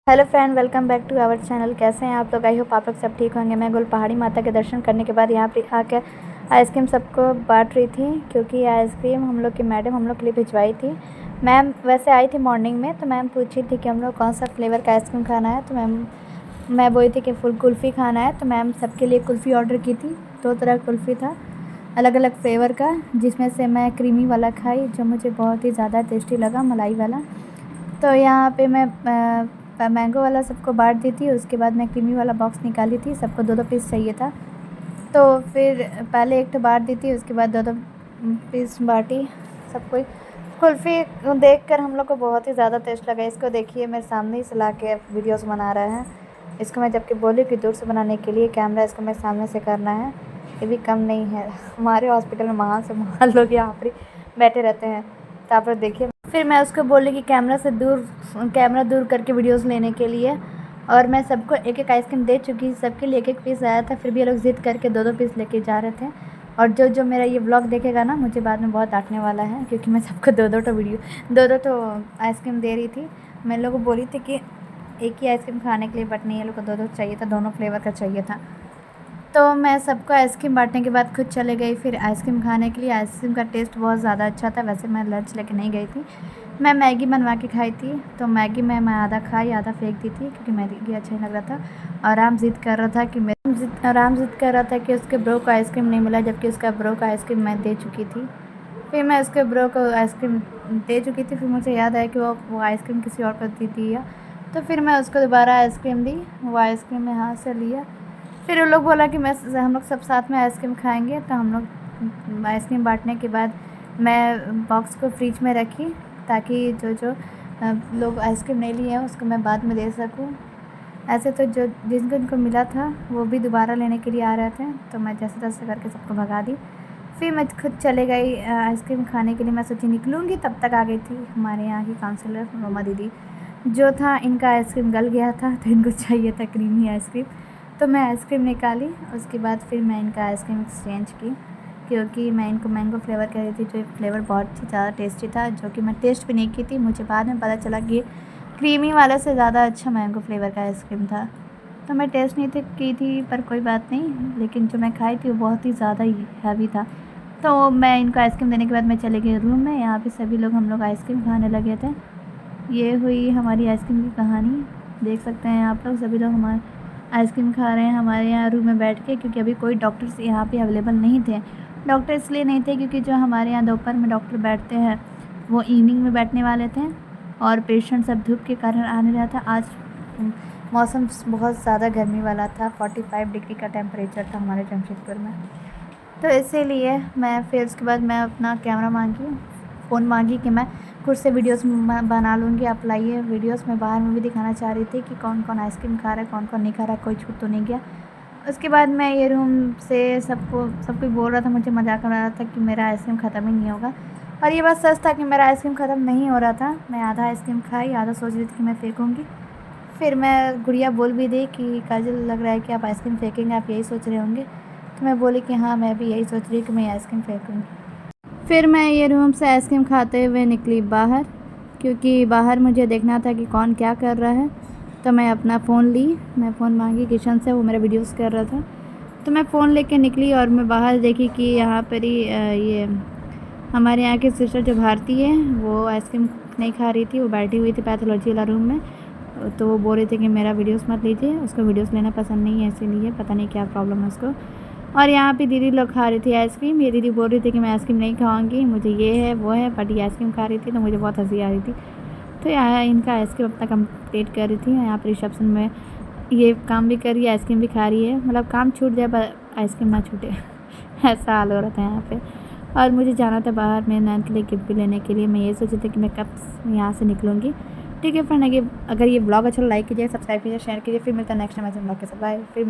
Hello friend, welcome back to our channel. कैसे हैं आप लोग? आई होप आप लोग सब ठीक होंगे। मैं गुल पहाड़ी माता के दर्शन करने के बाद यहाँ पे आकर आइसक्रीम सबको बांट रही थी, क्योंकि आइसक्रीम हम लोग की मैडम हम लोग के लिए भिजवाई थी। मैम वैसे आई थी मॉर्निंग में, तो मैम पूछी थी कि हम लोग कौन सा फ्लेवर का आइसक्रीम खाना है। तो मैं बोली थी कि फुल कुल्फ़ी खाना है। तो मैम सबके लिए कुल्फ़ी ऑर्डर की थी। 2 तरह का कुल्फ़ी था, अलग अलग फ्लेवर का, जिसमें से मैं क्रीमी वाला खाई, जो मुझे बहुत ही ज़्यादा टेस्टी लगा, मलाई वाला। तो यहाँ पे मैं मैंगो वाला सबको बांट दी थी। उसके बाद मैं क्रीमी वाला बॉक्स निकाली थी, सबको 2-2 पीस चाहिए था। तो फिर पहले एक तो बांट दी थी, उसके बाद 2-2 पीस बाँटी सबको। कुल्फ़ी देखकर हम लोग को बहुत ही ज़्यादा टेस्ट लगा। इसको देखिए, मेरे सामने ही से ला के वीडियोज़ बना रहा है। इसको मैं जबकि बोली कि दूर से बनाने के लिए, कैमरा इसको मेरे सामने से करना है, ये भी कम नहीं है। हमारे हॉस्पिटल में महान से महान लोग यहाँ पर बैठे रहते हैं। तो आप लोग देखिए। फिर मैं उसको बोली कि कैमरा दूर करके वीडियोस लेने के लिए, और मैं सबको एक एक आइसक्रीम दे चुकी। सबके लिए एक एक पीस आया था, फिर भी ये लोग ज़िद करके 2-2 पीस लेके जा रहे थे। और जो मेरा ये व्लॉग देखेगा ना, मुझे बाद में बहुत डांटने वाला है, क्योंकि मैं सबको 2-2 तो आइसक्रीम दे रही थी। मैं लोगों को बोली थी कि एक ही आइसक्रीम खाने के लिए, बट नहीं, ये लोग को 2-2 चाहिए था, दोनों फ्लेवर का चाहिए था। तो मैं सबको आइसक्रीम बांटने के बाद खुद चले गई फिर आइसक्रीम खाने के लिए। आइसक्रीम का टेस्ट बहुत ज़्यादा अच्छा था। वैसे मैं लंच लेके नहीं गई थी, मैं मैगी बनवा के खाई थी। तो मैगी में मैं आधा खाई, आधा फेंक दी थी, क्योंकि मैगी अच्छा नहीं लग रहा था। आराम ज़िद कर रहा था कि उसके ब्रो को आइसक्रीम नहीं मिला, जबकि उसका ब्रो का आइसक्रीम मैं दे चुकी थी। फिर मैं उसके ब्रो को आइसक्रीम दे चुकी थी। फिर मुझे याद आया कि वो आइसक्रीम किसी और को दी थी। तो फिर मैं उसको दोबारा आइसक्रीम दी। वो आइसक्रीम मैं हाथ से लिया। फिर वो लोग बोला कि हम लोग सब साथ में आइसक्रीम खाएंगे। तो हम लोग आइसक्रीम बांटने के बाद मैं बॉक्स को फ्रिज में रखी, ताकि जो लोग आइसक्रीम नहीं लिए हैं उसको मैं बाद में दे सकूं। ऐसे तो जो जिनको मिला था वो भी दोबारा लेने के लिए आ रहे थे, तो मैं जैसे तैसे करके सबको भगा दी। फिर मैं खुद चले गई आइसक्रीम खाने के लिए। मैं सोची निकलूँगी, तब तक आ गई थी हमारे यहाँ की काउंसलर रोमा दीदी। जो था, इनका आइसक्रीम गल गया था, तो इनको चाहिए था क्रीमी आइसक्रीम। तो मैं आइसक्रीम निकाली। उसके बाद फिर मैं इनका आइसक्रीम एक्सचेंज की, क्योंकि मैं इनको मैंगो फ्लेवर कह रही थी, जो फ्लेवर बहुत ही ज़्यादा टेस्टी था, जो कि मैं टेस्ट भी नहीं की थी। मुझे बाद में पता चला कि क्रीमी वाले से ज़्यादा अच्छा मैंगो फ्लेवर का आइसक्रीम था। तो मैं टेस्ट नहीं की थी, पर कोई बात नहीं, लेकिन जो मैं खाई थी वो बहुत ही ज़्यादा ही हैवी था। तो मैं इनको आइसक्रीम देने के बाद मैं चले गई रूम में। यहाँ पे सभी लोग हम लोग आइसक्रीम खाने लगे थे। ये हुई हमारी आइसक्रीम की कहानी। देख सकते हैं आप लोग, सभी लोग हमारे आइसक्रीम खा रहे हैं हमारे यहाँ रूम में बैठ के, क्योंकि अभी कोई डॉक्टर्स यहाँ पे अवेलेबल नहीं थे। डॉक्टर इसलिए नहीं थे क्योंकि जो हमारे यहाँ दोपहर में डॉक्टर बैठते हैं वो इवनिंग में बैठने वाले थे, और पेशेंट सब धूप के कारण आ नहीं रहा था। आज मौसम बहुत ज़्यादा गर्मी वाला था, 45 डिग्री का टेम्परेचर था हमारे जमशेदपुर में। तो इसीलिए मैं फिर उसके बाद मैं अपना कैमरा फ़ोन मांगी कि मैं खुद से वीडियोस बना लूँगी, आप लाइए वीडियोस। मैं बाहर में भी दिखाना चाह रही थी कि कौन कौन आइसक्रीम खा रहा है, कौन कौन नहीं खा रहा है, कोई छूट तो नहीं गया। उसके बाद मैं ये रूम से सब कोई बोल रहा था, मुझे मजाक उड़ा रहा था कि मेरा आइसक्रीम ख़त्म ही नहीं होगा। और ये बात सच था कि मेरा आइसक्रीम ख़त्म नहीं हो रहा था। मैं आधा आइसक्रीम खाई, आधा सोच रही थी कि मैं फेंकूँगी। फिर मैं गुड़िया बोल भी दी कि काजल, लग रहा है कि आप आइसक्रीम फेंकेंगे, आप यही सोच रहे होंगे। तो मैं बोली कि हाँ, मैं भी यही सोच रही हूँ कि मैं आइसक्रीम फेंकूँगी। फिर मैं ये रूम से आइसक्रीम खाते हुए निकली बाहर, क्योंकि बाहर मुझे देखना था कि कौन क्या कर रहा है। तो मैं अपना फ़ोन ली, मैं फ़ोन मांगी किशन से, वो मेरा वीडियोस कर रहा था। तो मैं फ़ोन लेके निकली और मैं बाहर देखी कि यहाँ पर ही ये हमारे यहाँ की सिस्टर जो भारती है, वो आइसक्रीम नहीं खा रही थी। वो बैठी हुई थी पैथोलॉजी वाला रूम में। तो वो बोल रही थी कि मेरा वीडियोस मत लीजिए, उसको वीडियोस लेना पसंद नहीं है, इसीलिए पता नहीं क्या प्रॉब्लम है उसको। और यहाँ पे दीदी लोग खा रही थी आइसक्रीम। ये दीदी बोल रही थी कि मैं आइसक्रीम नहीं खाऊंगी, मुझे ये है वो है, बट ये आइसक्रीम खा रही थी, तो मुझे बहुत हंसी आ रही थी। तो यहाँ इनका आइसक्रीम अपना कंप्लीट कर रही थी। यहाँ पर रिसेप्शन में ये काम भी कर रही है, आइसक्रीम भी खा रही है। मतलब काम छूट जाए पर आइसक्रीम ना छूटे ऐसा हाल हो रहा था यहाँ पे। और मुझे जाना था बाहर मेरे नैन के लिए गिफ्ट भी लेने के लिए। मैं ये सोची थी कि मैं कब यहाँ से निकलूँगी। ठीक है फ्रेंड, अगर ये ब्लॉग अच्छा लाइक कीजिए, सब्सक्राइब कीजिए, शेयर कीजिए। फिर मिलता है नेक्स्ट टाइम ऐसे ब्लॉग के साथ। बाय। फिर